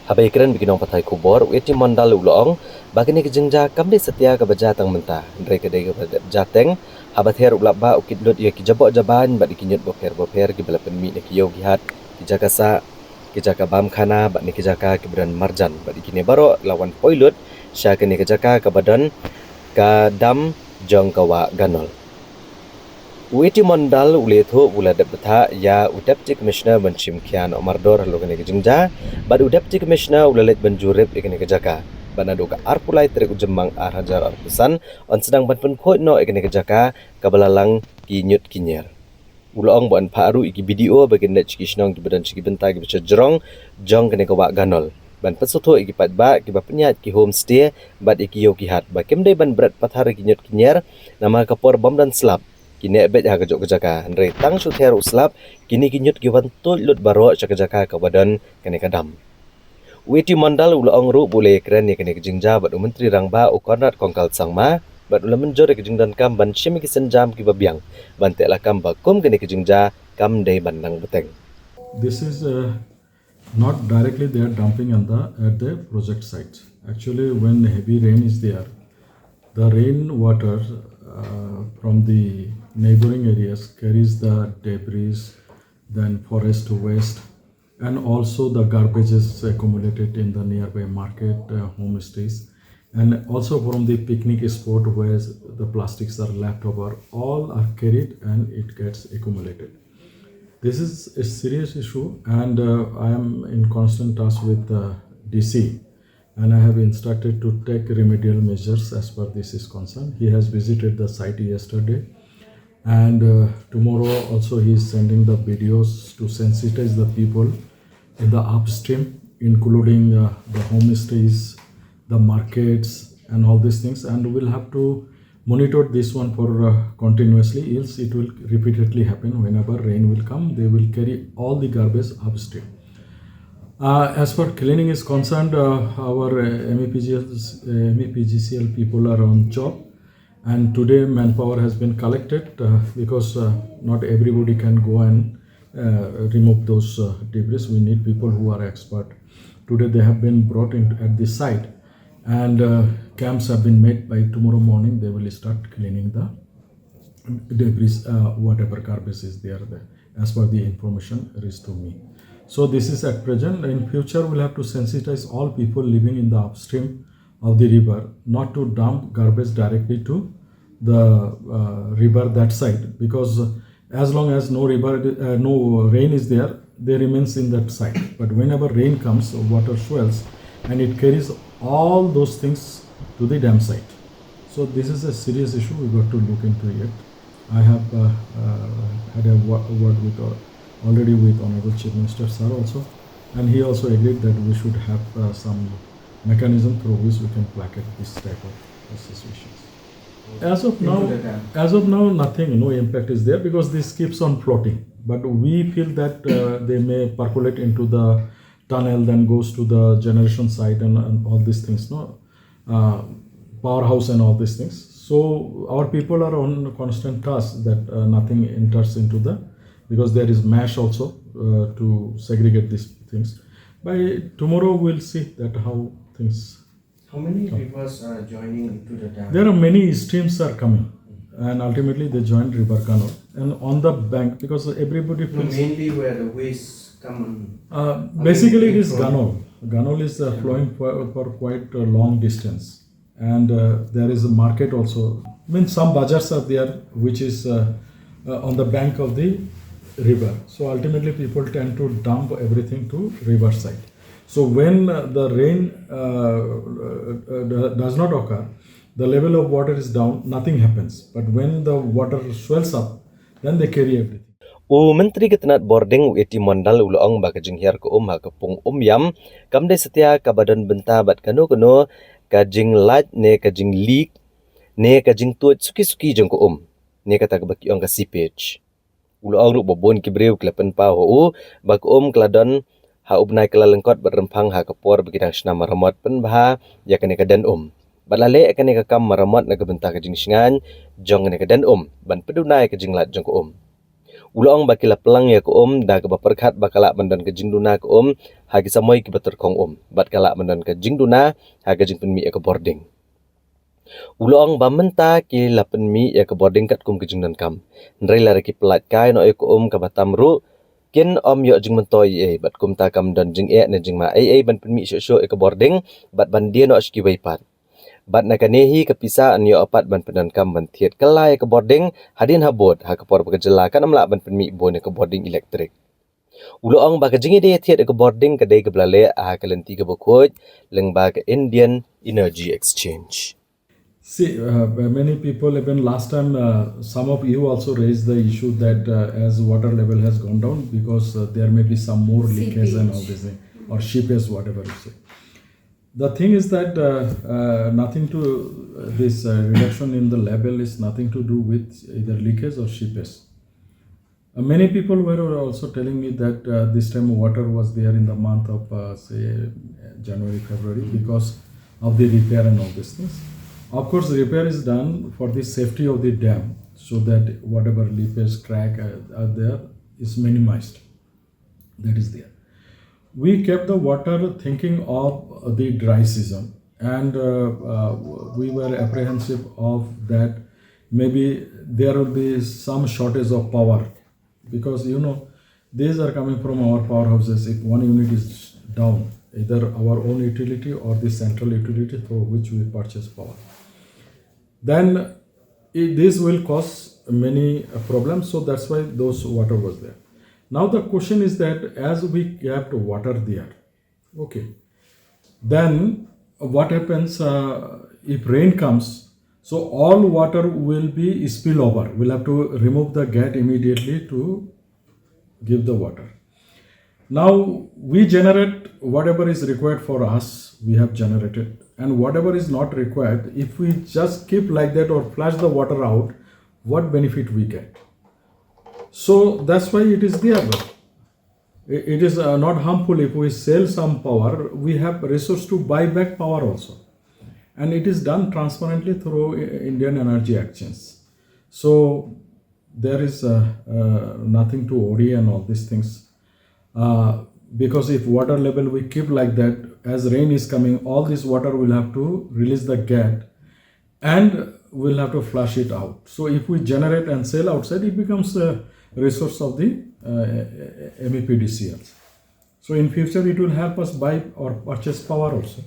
Habai keren bikin orang patai kubor, uiti Mondal ulong, bagini kejengja kam de setia ke bejatang mentah. Ndre kedai ke bejateng, habat her ulap ba ukit lut ya ki jaboh jaban, bak dikinyut boper ki bala pynmih ne ki yo ki hat, ki jaka sa, ki jaka bam khana, bak ni ki jaka ki badan marjan, bak dikini baro lawan poilut, sya ke ni ki jaka ke badan ka dam jong kawa Ganol. Uiti Mondal ule thu ula debta ya Deputy Commissioner Banchim Kian Omardor lokane kejengja bad Deputy Commissioner ula let banjurip ikane kejaka bana doka arpulai trek ujemang arhajar arpusan on sedang ban penkhoi no ikane kejaka kabalalang kinyut kinyer ulong bon paru iki video bagian net chiki snong ki badan chiki benta ki becha jerong jong kane kawa Ganol ban pesotho iki pat ba ki ba penyat ki homestay bad iki yo ki hat ba kemde ban berat pathar kinyut kinyer nama kapor bom dan slap kini bet ha kejok kejaka andre tang su ther uslap kini kinyut giwan tul lut baro kejaka ka badan kene kadam Uiti Mondal ulong ru boleh keren ni kene kejingja bad menteri rangba ukonat kongkal sangma bad ula menjor kejingdan kam ban shimi kisenjam ki babiang ban te lakam bakum kene kejingja kam dei bandang beteng. This is not directly they are dumping at the project site. Actually, when heavy rain is there, the rain water from the neighboring areas carries the debris, then forest waste, and also the garbages accumulated in the nearby market, homestays, and also from the picnic spot where the plastics are left over, all are carried and it gets accumulated. This is a serious issue, and I am in constant touch with the DC, and I have instructed to take remedial measures as per this is concerned. He has visited the site yesterday, and tomorrow also he is sending the videos to sensitize the people in the upstream, including the homestays, the markets, and all these things, and we'll have to monitor this one for continuously, else it will repeatedly happen. Whenever rain will come, they will carry all the garbage upstream. As far cleaning is concerned, our MEPGCL people are on job, and today manpower has been collected because not everybody can go and remove those debris. We need people who are expert. Today they have been brought in at the site, and camps have been made. By tomorrow morning they will start cleaning the debris, whatever garbage is there, as per the information reached to me. So this is at present. In future we'll have to sensitize all people living in the upstream of the river not to dump garbage directly to the river that side, because as long as no rain is there, they remains in that site. But whenever rain comes, water swells and it carries all those things to the dam site. So this is a serious issue. We got to look into it. I have had a word with already with Honorable Chief Minister Sir also, and he also agreed that we should have some mechanism through which we can placate this type of situations. As of now, nothing, no impact is there, because this keeps on floating. But we feel that they may percolate into the tunnel, then goes to the generation site and all these things, powerhouse and all these things. So our people are on constant task that nothing enters into because there is MASH also to segregate these things. By tomorrow we'll see that how things. How many rivers are joining into the dam? There are many streams are coming, and ultimately they join River Ganol. And on the bank, because everybody feels. Mainly where the waste come. Basically, it is Ganol. Ganol is flowing for quite a long distance, and there is a market also. I mean, some bazars are there, which is on the bank of the river. So ultimately, people tend to dump everything to river side. So when the rain does not occur, the level of water is down, nothing happens. But when the water swells up, then they carry everything. Menteri ketenat bording uiti Mondal ulong ba kejinghiar ko ha kepung yam kamde setia ka badan benta bat kano kajing lat ne kajing leak ne kajing tuat suki jong ko ne kata ka baki ka sipage ulong ru bobon kibreu klepen pa ho ba ko kladon ha ubnai kala lengkot berempang ha kapor begidang sna maramot pen bah ya kene kadan balale kene ka kam maramot na kabenta kajing singan jong ne kadan ban pedunai kajing lat jong ko Uloong bakila pelang ya ko da ke baperkhat bakala mandan ke jingduna ke hagi samoy ki betur kong bat kala mandan ke jingduna haga jing pynmih ya ke bording. Uloong ba menta ki la pynmih ya ke bording kat kum ke jingdan kam. Ndrai la ki pelat kai no ya ko ka batam ru kin yo jing mentoi bat kum ta kam dan jing na jing ma ban pynmih syo ya ke bording bat ban dia no aski waipat. Bat nakanehi kapisa an yo apat ban penan kam ban thiet kalai ke bording hadin habot ha kapor bakajela kan amla ban pynmih bon ke bording elektrik. Uloong ba kajingi de thiet ke bording ke de ke blale a kalenti ke bokoj leng ba ke Indian Energy Exchange. See, many people, even last time, some of you also raised the issue that as water level has gone down because there may be some more leakage and all this thing, or seepage, whatever you say. The thing is that nothing to this reduction in the level is nothing to do with either leakage or seepage. Many people were also telling me that this time water was there in the month of say January, February because of the repair and all these things. Of course, repair is done for the safety of the dam so that whatever leakage, crack are there is minimized. That is there. We kept the water thinking of the dry season, and we were apprehensive of that maybe there will be some shortage of power because these are coming from our powerhouses. If one unit is down, either our own utility or the central utility through which we purchase power, then this will cause many problems. So that's why those water was there. Now the question is that as we kept water there, okay, then what happens if rain comes? So all water will be spill over. We'll have to remove the gate immediately to give the water. Now we generate whatever is required for us, we have generated, and whatever is not required, if we just keep like that or flush the water out, what benefit we get? So that's why it is there. It is not harmful if we sell some power, we have resource to buy back power also. And it is done transparently through Indian Energy Exchange. So there is nothing to worry and all these things. Because if water level we keep like that, as rain is coming, all this water will have to release the gate and we'll have to flush it out. So if we generate and sell outside, it becomes a resource of the MEPDCLs. So in future it will help us buy or purchase power also.